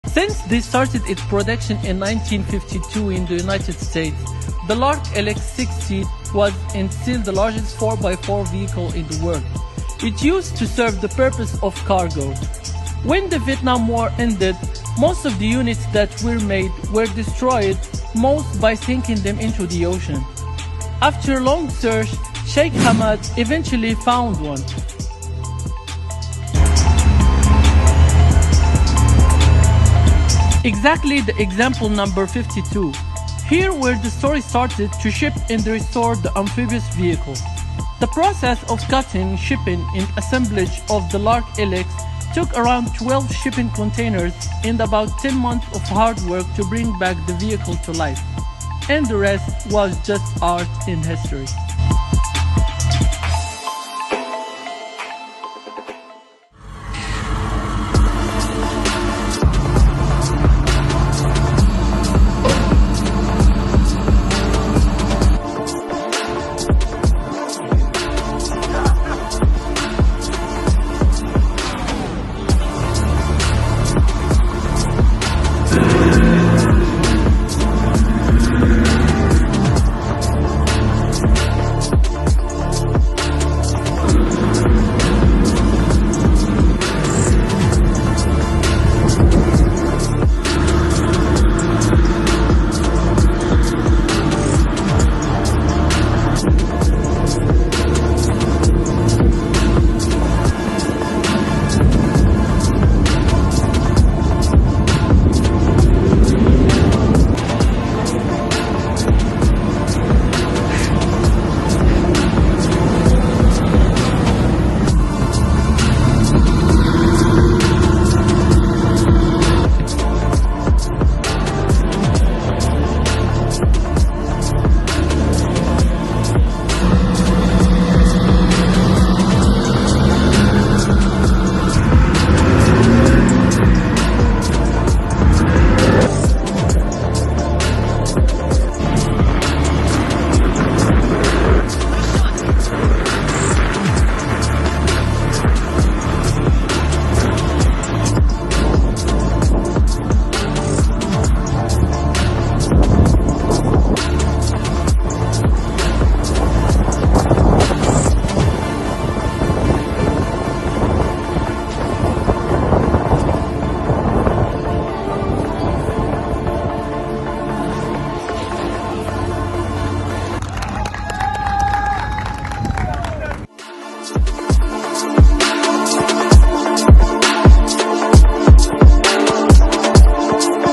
Since they started its production in 1952 in the United States, the LARC LX60 was and still the largest 4x4 vehicle in the world. It used to serve the purpose of cargo. When the Vietnam War ended, most of the units that were made were destroyed, most by sinking them into the ocean. After a long search, Sheikh Hamad eventually found one. Exactly the example number 52. Here where the story started to ship and restore the amphibious vehicle. The process of cutting, shipping and assemblage of the LARC LX took around 12 shipping containers and about 10 months of hard work to bring back the vehicle to life. And the rest was just art in history.